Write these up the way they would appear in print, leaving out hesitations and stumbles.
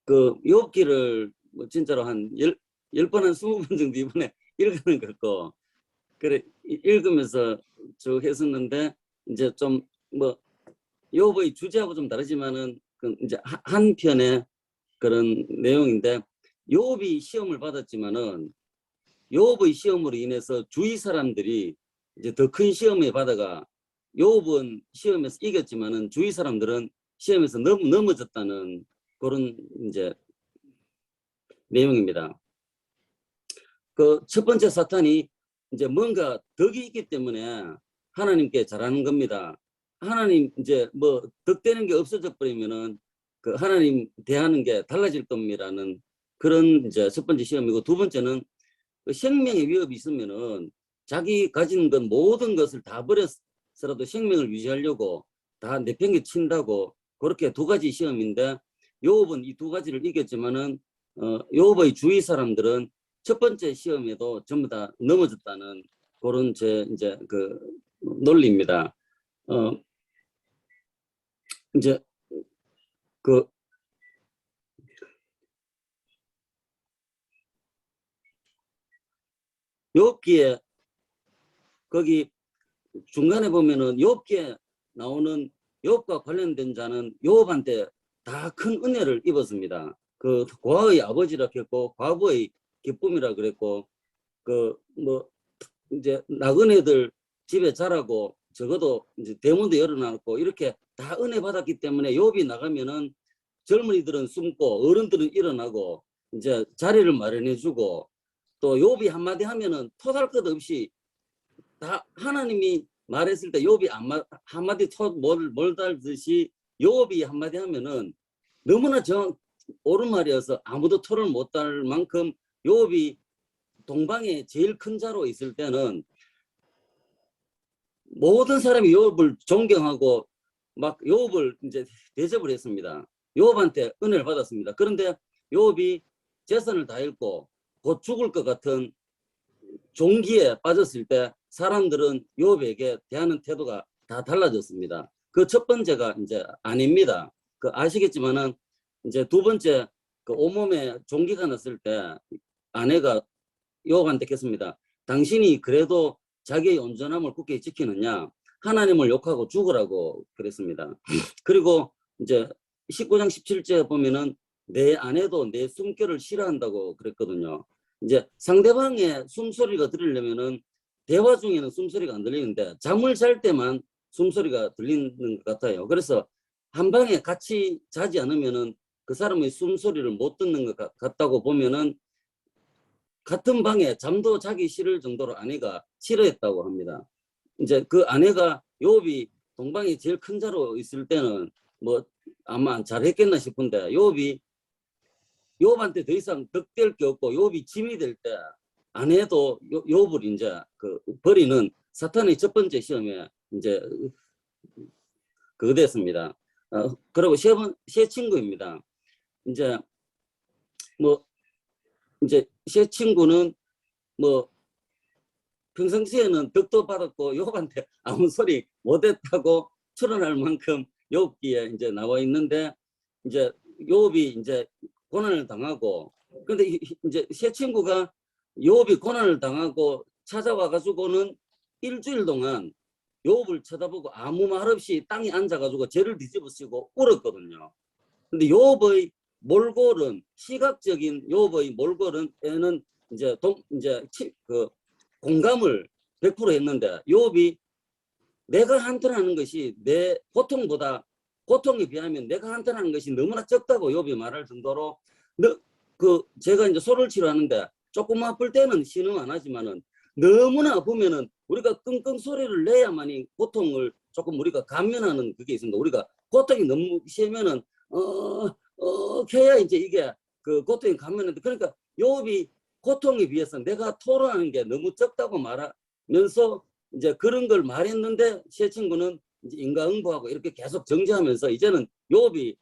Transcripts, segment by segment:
그 욥기를 뭐 진짜로 한 10번 한 20번 정도 이번에 읽는 것 같고, 그래 읽으면서 쭉 했었는데, 이제 좀 뭐 욥의 주제하고 좀 다르지만은 그 이제 한 편의 그런 내용인데, 욥이 시험을 받았지만은 욥의 시험으로 인해서 주위 사람들이 이제 더 큰 시험에 받아가, 욥은 시험에서 이겼지만은 주위 사람들은 시험에서 넘어졌다는 그런 이제 내용입니다. 그 첫 번째 사탄이 이제 뭔가 덕이 있기 때문에 하나님께 잘하는 겁니다. 하나님 이제 뭐 덕되는 게 없어져 버리면은 그 하나님 대하는 게 달라질 겁니다라는 그런 이제 첫 번째 시험이고, 두 번째는 그 생명의 위협이 있으면은 자기 가진 것 모든 것을 다 버려서라도 생명을 유지하려고 다 내팽개친다고, 그렇게 두 가지 시험인데, 욥은 이 두 가지를 이겼지만은 욥의 주위 사람들은 첫 번째 시험에도 전부 다 넘어졌다는 그런 제 이제 그 논리입니다. 이제 그 욥기에 거기 중간에 보면은 욥기에 나오는 욥과 관련된 자는 욥한테 다 큰 은혜를 입었습니다. 그 고아의 아버지라 했고, 과부의 기쁨이라 그랬고, 그 뭐 이제 나그네들 집에 자라고, 적어도 이제 대문도 열어놨고, 이렇게 다 은혜 받았기 때문에 욥이 나가면은 젊은이들은 숨고 어른들은 일어나고 이제 자리를 마련해주고, 또 욥이 한마디 하면은 토달 것 없이 다 하나님이 말했을 때 욥이 한마디 뭘 달듯이 욥이 한마디 하면은 너무나 옳은 말이어서 아무도 토를 못 달 만큼, 욥이 동방에 제일 큰 자로 있을 때는 모든 사람이 욥을 존경하고 막 욥을 이제 대접을 했습니다. 욥한테 은혜를 받았습니다. 그런데 욥이 재산을 다 잃고 곧 죽을 것 같은 종기에 빠졌을 때 사람들은 욥에게 대하는 태도가 다 달라졌습니다. 그 첫 번째가 이제 아내입니다. 그 아시겠지만은 이제 두 번째, 그 온몸에 종기가 났을 때 아내가 욥한테 했습니다. 당신이 그래도 자기의 온전함을 굳게 지키느냐? 하나님을 욕하고 죽으라고 그랬습니다. 그리고 이제 19장 17절 보면은 내 아내도 내 숨결을 싫어한다고 그랬거든요. 이제 상대방의 숨소리가 들리려면은 대화 중에는 숨소리가 안 들리는데 잠을 잘 때만 숨소리가 들리는 것 같아요. 그래서 한 방에 같이 자지 않으면은 그 사람의 숨소리를 못 듣는 것 같다고 보면은, 같은 방에 잠도 자기 싫을 정도로 아내가 싫어했다고 합니다. 이제 그 아내가 욥이 동방이 제일 큰 자로 있을 때는 뭐 아마 잘했겠나 싶은데, 욥한테 더 이상 덕될 게 없고 욥이 짐이 될 때 아내도 욥을 이제 그 버리는 사탄의 첫 번째 시험에 이제 그거 됐습니다. 그리고 세 친구입니다. 이제 뭐 이제 세 친구는 뭐 평상시에는 덕도 받았고 욥한테 아무 소리 못했다고 추론할 만큼 욥기에 이제 나와 있는데, 이제 욥이 이제 고난을 당하고, 근데 이제 세 친구가 욥이 고난을 당하고 찾아와 가지고는 일주일 동안 욥을 쳐다보고 아무 말 없이 땅에 앉아 가지고 죄를 뒤집어쓰고 울었거든요. 근데 욥의 몰골은, 시각적인 욥의 몰골은 이제 그 공감을 100% 했는데, 욥이 내가 한탄하는 것이 내 고통에 비하면 내가 한탄하는 것이 너무나 적다고 욥이 말할 정도로, 제가 이제 소를 치료하는데 조금 아플 때는 신음 안 하지만은 너무나 아프면은 우리가 끙끙 소리를 내야만이 고통을 조금 우리가 감면하는 그게 있습니다. 우리가 고통이 너무 심하면은 해야 이제 이게 그 고통이 감면하는데, 그러니까 욥이 고통에 비해서 내가 토로하는 게 너무 적다고 말하면서 이제 그런 걸 말했는데, 새 친구는 이제 인과응보하고 이렇게 계속 정지하면서 이제는 욥이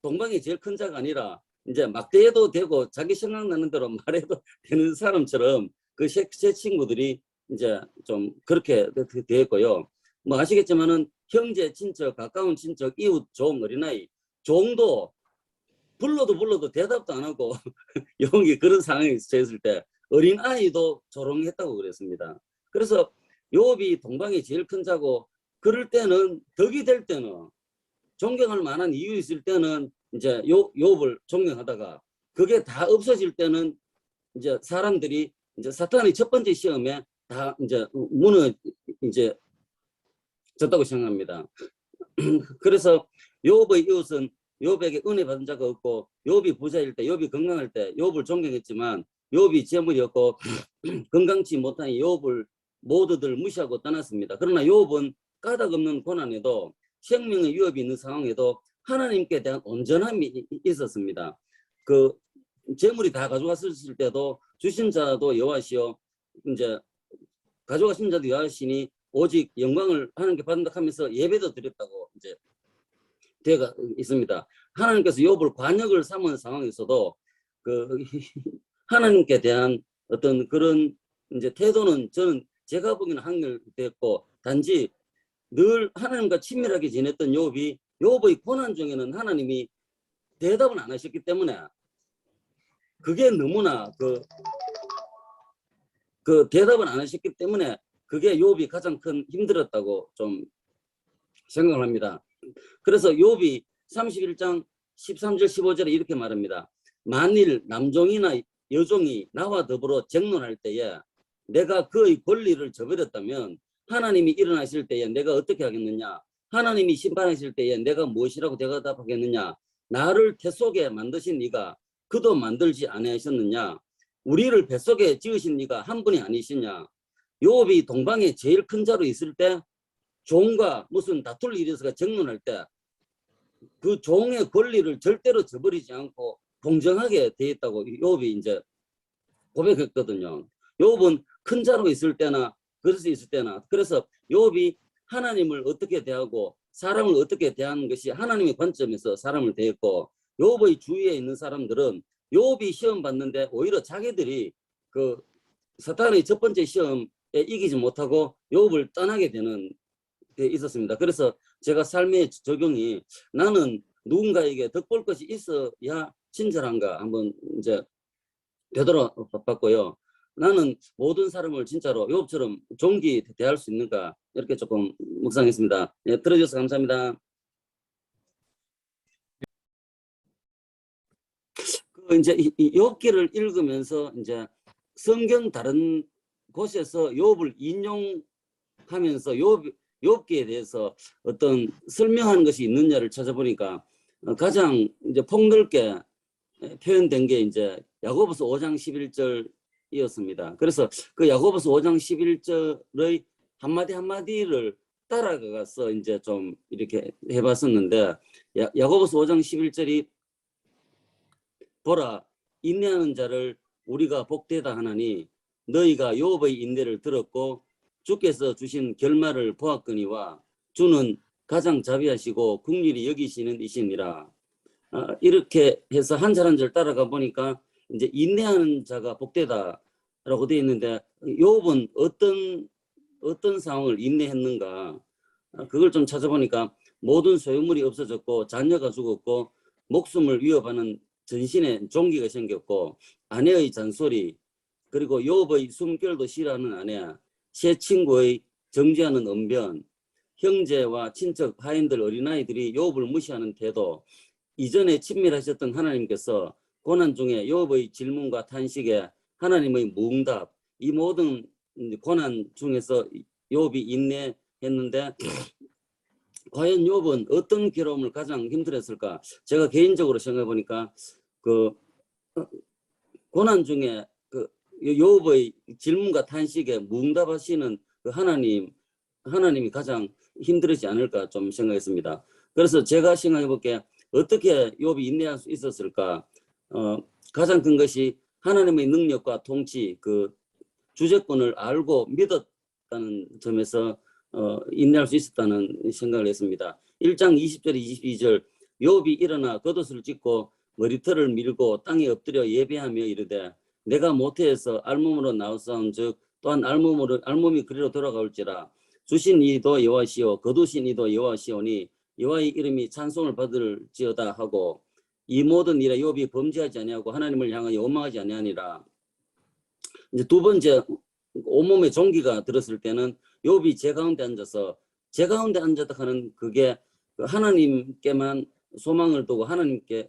동방이 제일 큰 자가 아니라 이제 막대해도 되고 자기 생각나는 대로 말해도 되는 사람처럼 그 새 친구들이 이제 좀 그렇게 되었고요. 뭐 아시겠지만은 형제, 친척, 가까운 친척, 이웃, 종, 어린아이, 종도 불러도 대답도 안 하고 용이 그런 상황에 처했을 때 어린 아이도 조롱했다고 그랬습니다. 그래서 욥이 동방이 제일 큰 자고 그럴 때는 덕이 될 때는 존경할 만한 이유 있을 때는 이제 욥을 존경하다가 그게 다 없어질 때는 이제 사람들이 이제 사탄의 첫 번째 시험에 다 이제 문을 이제 졌다고 생각합니다. 그래서 욥의 이웃은 욥에게 은혜 받은 자가 없고 욥이 부자일 때 욥이 건강할 때 욥을 존경했지만 욥이 재물이 없고 건강치 못하니 욥을 모두들 무시하고 떠났습니다. 그러나 욥은 까닭 없는 고난에도 생명의 위협이 있는 상황에도 하나님께 대한 온전함이 있었습니다. 그 재물이 다 가져갔을 때도 주신 자도 여호와시요 이제 가져가신 자도 여호와시니 오직 영광을 하나님께 받는다 하면서 예배도 드렸다고 이제 되어 있습니다. 하나님께서 욥을 관역을 삼은 상황에서도 그 하나님께 대한 어떤 그런 이제 태도는 저는 제가 보기에는 한결됐고 단지 늘 하나님과 친밀하게 지냈던 욥의 고난 중에는 하나님이 대답을 안 하셨기 때문에 그게 너무나 그 대답을 안 하셨기 때문에 그게 욥이 가장 큰 힘들었다고 좀 생각을 합니다. 그래서 욥이 31장 13절 15절에 이렇게 말합니다. 만일 남종이나 여종이 나와 더불어 쟁론할 때에 내가 그의 권리를 저버렸다면 하나님이 일어나실 때에 내가 어떻게 하겠느냐? 하나님이 심판하실 때에 내가 무엇이라고 대답하겠느냐? 나를 태 속에 만드신 네가 그도 만들지 아니하셨느냐? 우리를 뱃속에 지으신 네가 한 분이 아니시냐? 욥이 동방에 제일 큰 자로 있을 때 종과 무슨 다툴 일이 있어서 쟁론할 때 그 종의 권리를 절대로 저버리지 않고 공정하게 돼 있다고 욥이 이제 고백했거든요. 욥은 큰 자로 있을 때나 그럴 수 있을 때나 그래서 욥이 하나님을 어떻게 대하고 사람을 어떻게 대하는 것이 하나님의 관점에서 사람을 대했고 욥의 주위에 있는 사람들은 욥이 시험 받는데 오히려 자기들이 그 사탄의 첫 번째 시험에 이기지 못하고 욥을 떠나게 되는 게 있었습니다. 그래서 제가 삶의 적용이 나는 누군가에게 덕볼 것이 있어야 친절한가 한번 이제 되돌아봤고요. 나는 모든 사람을 진짜로 욥처럼 존귀 대할 수 있는가 이렇게 조금 묵상했습니다. 예, 들어주셔서 감사합니다. 이제 이 욥기를 읽으면서 이제 성경 다른 곳에서 욥을 인용하면서 욥기에 대해서 어떤 설명하는 것이 있느냐를 찾아보니까 가장 이제 폭넓게 표현된 게 이제 야고보서 5장 11절이었습니다. 그래서 그 야고보서 5장 11절의 한마디 한마디를 따라가서 이제 좀 이렇게 해봤었는데 야고보서 5장 11절이 보라 인내하는 자를 우리가 복되다 하나니 너희가 욥의 인내를 들었고 주께서 주신 결말을 보았거니와 주는 가장 자비하시고 긍휼히 여기시는 이시니라. 이렇게 해서 한 절 한 절 따라가 보니까 이제 인내하는 자가 복되다라고 되어 있는데 욥은 어떤 상황을 인내했는가 그걸 좀 찾아보니까 모든 소유물이 없어졌고 자녀가 죽었고 목숨을 위협하는 전신에 종기가 생겼고 아내의 잔소리 그리고 욥의 숨결도 싫어하는 아내 새 친구의 정죄하는 언변 형제와 친척 하인들 어린아이들이 욥을 무시하는 태도 이전에 친밀하셨던 하나님께서 고난 중에 욥의 질문과 탄식에 하나님의 무응답 이 모든 고난 중에서 욥이 인내했는데 과연 욥은 어떤 괴로움을 가장 힘들었을까? 제가 개인적으로 생각해 보니까 그 고난 중에 그 욥의 질문과 탄식에 무응답하시는 그 하나님이 가장 힘들지 않을까 좀 생각했습니다. 그래서 제가 생각해 볼게 어떻게 욥이 인내할 수 있었을까? 가장 큰 것이 하나님의 능력과 통치, 그 주재권을 알고 믿었다는 점에서 인내할 수 있었다는 생각을 했습니다. 1장 20절 22절 욥이 일어나 겉옷을 찢고 머리털을 밀고 땅에 엎드려 예배하며 이르되 내가 모태에서 알몸으로 나왔사온즉 또한 알몸이 그리로 돌아가올지라 주신 이도 여호와시오 거두신 이도 여호와시오니 여호와의 이름이 찬송을 받을지어다 하고 이 모든 일에 욥이 범죄하지 아니하고 하나님을 향하여 원망하지 아니하니라. 이제 두 번째 온몸에 종기가 들었을 때는 욥이 제 가운데 앉아서 제 가운데 앉았다 하는 그게 하나님께만 소망을 두고 하나님께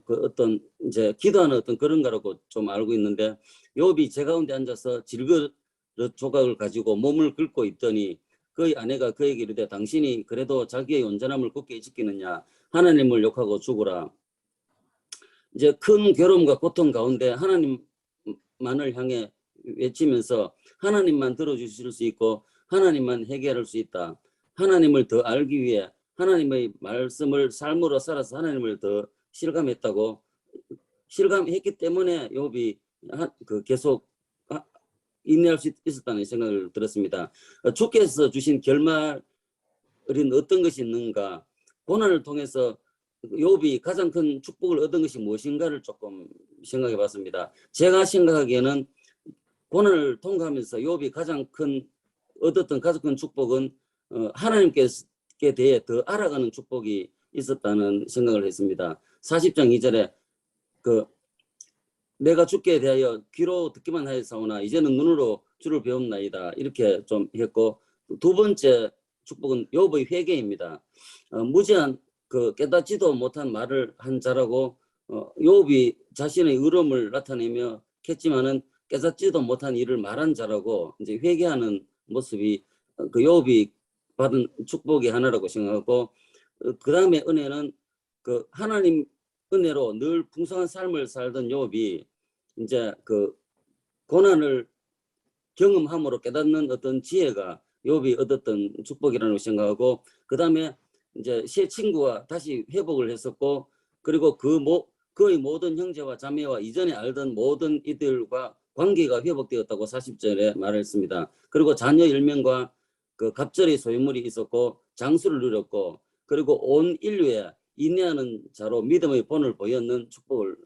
그 어떤 이제 기도하는 어떤 그런 거라고 좀 알고 있는데 욥이 제 가운데 앉아서 질그릇 조각을 가지고 몸을 긁고 있더니 그의 아내가 그에게 이르되 당신이 그래도 자기의 온전함을 굳게 지키느냐 하나님을 욕하고 죽으라. 이제 큰 괴로움과 고통 가운데 하나님만을 향해 외치면서 하나님만 들어주실 수 있고 하나님만 해결할 수 있다. 하나님을 더 알기 위해 하나님의 말씀을 삶으로 살아서 하나님을 더 실감했다고 실감했기 때문에 욥이 계속 인내할 수 있었다는 생각을 들었습니다. 주께서 주신 결말은 어떤 것이 있는가? 고난을 통해서 욥이 가장 큰 축복을 얻은 것이 무엇인가를 조금 생각해 봤습니다. 제가 생각하기에는 고난을 통과하면서 욥이 얻었던 가장 큰 축복은 하나님께 대해 더 알아가는 축복이 있었다는 생각을 했습니다. 40장 2절에 내가 주께 대하여 귀로 듣기만 하였사오나 이제는 눈으로 주를 배움나이다 이렇게 좀 했고 두 번째 축복은 욥의 회개입니다. 무지한 깨닫지도 못한 말을 한 자라고 욥이 자신의 의로움을 나타내며 했지만은 깨닫지도 못한 일을 말한 자라고 이제 회개하는 모습이 욥이 받은 축복의 하나라고 생각하고 그 다음에 은혜는 하나님 은혜로 늘 풍성한 삶을 살던 욥이 이제 고난을 경험함으로 깨닫는 어떤 지혜가 욥이 얻었던 축복이라고 생각하고 그 다음에 이제 새 친구와 다시 회복을 했었고 그리고 그의 모든 형제와 자매와 이전에 알던 모든 이들과 관계가 회복되었다고 40절에 말했습니다. 그리고 자녀 10명과 갑절의 소유물이 있었고 장수를 누렸고 그리고 온 인류에 인내하는 자로 믿음의 본을 보였는 축복을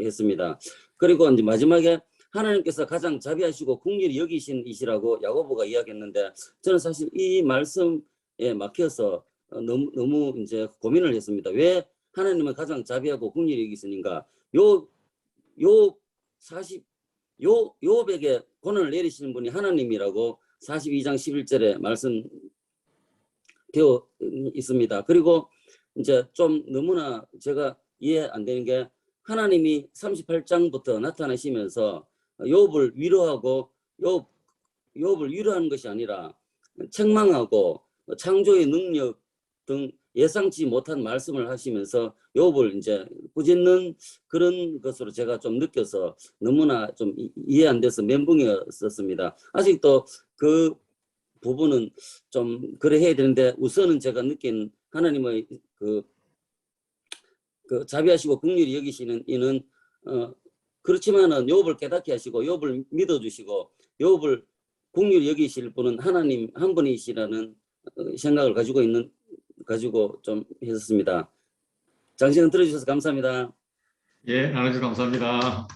했습니다. 그리고 이제 마지막에 하나님께서 가장 자비하시고 긍휼히 여기신 이시라고 야고보가 이야기했는데 저는 사실 이 말씀에 막혀서 너무 이제 고민을 했습니다. 왜 하나님은 가장 자비하고 긍휼히 여기시는가? 욥에게 고난을 내리시는 분이 하나님이라고 42장 11절에 말씀되어 있습니다. 그리고 이제 좀 너무나 제가 이해 안 되는 게 하나님이 38장부터 나타나시면서 욥을 위로하고 욥을 위로하는 것이 아니라 책망하고 창조의 능력 등 예상치 못한 말씀을 하시면서 욥을 이제 꾸짖는 그런 것으로 제가 좀 느껴서 너무나 좀 이해 안 돼서 멘붕이었습니다. 아직도 그 부분은 좀 그래 해야 되는데 우선은 제가 느낀 하나님의 자비하시고 긍휼히 여기시는 이는 그렇지만은 욥을 깨닫게 하시고 욥을 믿어주시고 욥을 긍휼히 여기실 분은 하나님 한 분이시라는 생각을 가지고 좀 했었습니다. 장시간 들어주셔서 감사합니다. 예, 나눠주셔서 감사합니다.